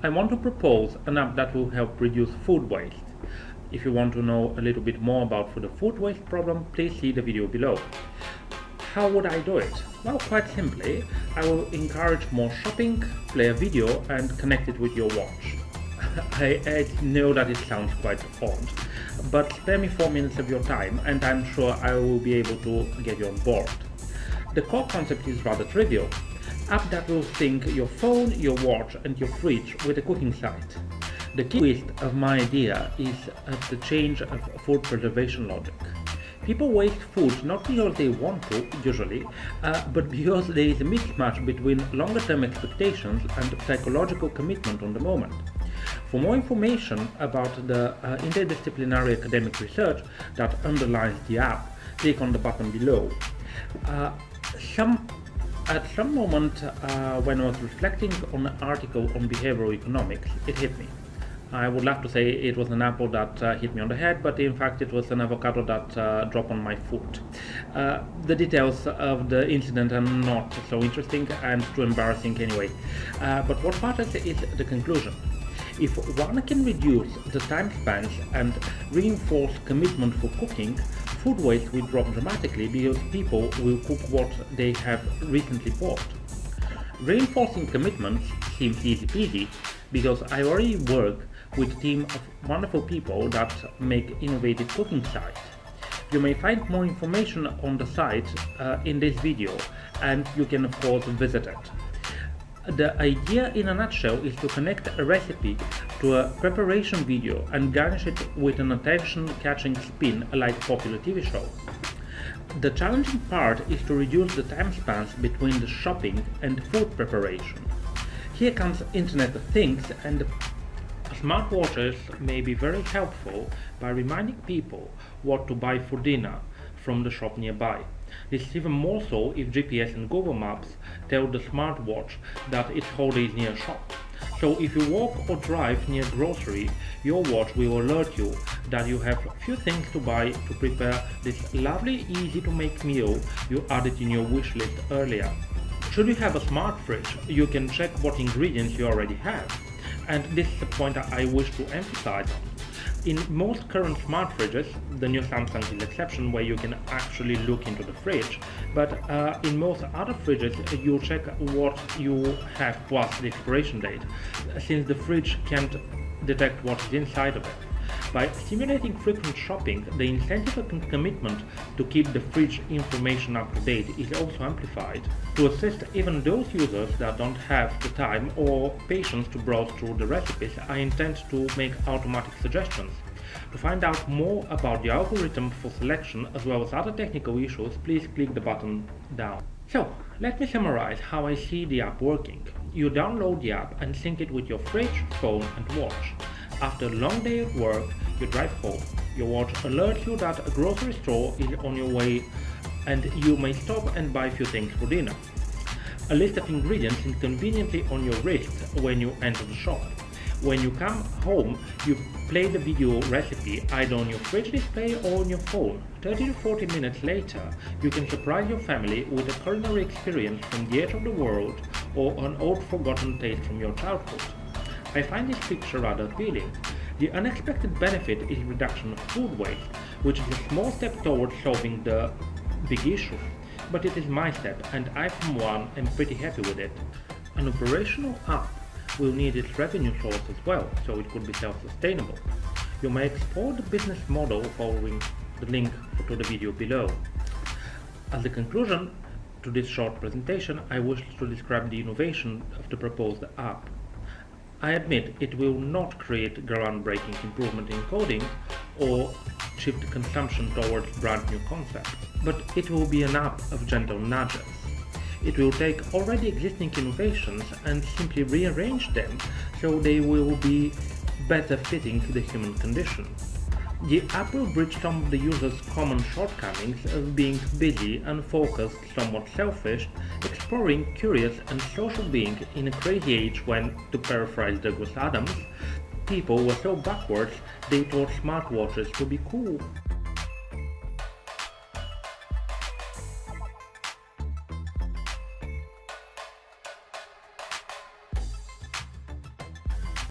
I want to propose an app that will help reduce food waste. If you want to know a little bit more about the food waste problem, please see the video below. How would I do it? Well, quite simply, I will encourage more shopping, play a video and connect it with your watch. I know that it sounds quite odd, but spare me 4 minutes of your time and I'm sure I will be able to get you on board. The core concept is rather trivial. App that will sync your phone, your watch and your fridge with a cooking site. The key twist of my idea is the change of food preservation logic. People waste food not because they want to, usually, but because there is a mismatch between longer-term expectations and psychological commitment on the moment. For more information about the interdisciplinary academic research that underlies the app, click on the button below. At some moment when I was reflecting on an article on behavioral economics, it hit me. I would love to say it was an apple that hit me on the head, but in fact it was an avocado that dropped on my foot. The details of the incident are not so interesting and too embarrassing anyway. But what matters is the conclusion. If one can reduce the time spans and reinforce commitment for cooking, food waste will drop dramatically because people will cook what they have recently bought. Reinforcing commitments seems easy peasy because I already work with a team of wonderful people that make innovative cooking sites. You may find more information on the site in this video and you can of course visit it. The idea in a nutshell is to connect a recipe to a preparation video and garnish it with an attention-catching spin like popular TV shows. The challenging part is to reduce the time spans between the shopping and food preparation. Here comes Internet of Things, and smartwatches may be very helpful by reminding people what to buy for dinner from the shop nearby. This is even more so if GPS and Google Maps tell the smartwatch that its holiday is near a shop. So if you walk or drive near a grocery, your watch will alert you that you have a few things to buy to prepare this lovely, easy to make meal you added in your wish list earlier. Should you have a smart fridge, you can check what ingredients you already have. And this is the point I wish to emphasize on. In most current smart fridges, the new Samsung is the exception where you can actually look into the fridge, but in most other fridges you check what you have plus the expiration date, since the fridge can't detect what is inside of it. By simulating frequent shopping, the incentive and commitment to keep the fridge information up to date is also amplified. To assist even those users that don't have the time or patience to browse through the recipes, I intend to make automatic suggestions. To find out more about the algorithm for selection as well as other technical issues, please click the button down. So, let me summarize how I see the app working. You download the app and sync it with your fridge, phone and watch. After a long day at work, you drive home. Your watch alerts you that a grocery store is on your way and you may stop and buy a few things for dinner. A list of ingredients is conveniently on your wrist when you enter the shop. When you come home, you play the video recipe either on your fridge display or on your phone. 30 to 40 minutes later, you can surprise your family with a culinary experience from the edge of the world or an old forgotten taste from your childhood. I find this picture rather appealing. The unexpected benefit is reduction of food waste, which is a small step towards solving the big issue. But it is my step, and I for one am pretty happy with it. An operational app will need its revenue source as well, so it could be self-sustainable. You may explore the business model following the link to the video below. As a conclusion to this short presentation, I wish to describe the innovation of the proposed app. I admit it will not create groundbreaking improvement in coding or shift consumption towards brand new concepts, but it will be an app of gentle nudges. It will take already existing innovations and simply rearrange them so they will be better fitting to the human condition. The app will bridge some of the user's common shortcomings of being busy, unfocused, somewhat selfish, exploring, curious and social being in a crazy age when, to paraphrase Douglas Adams, people were so backwards they thought smartwatches to be cool.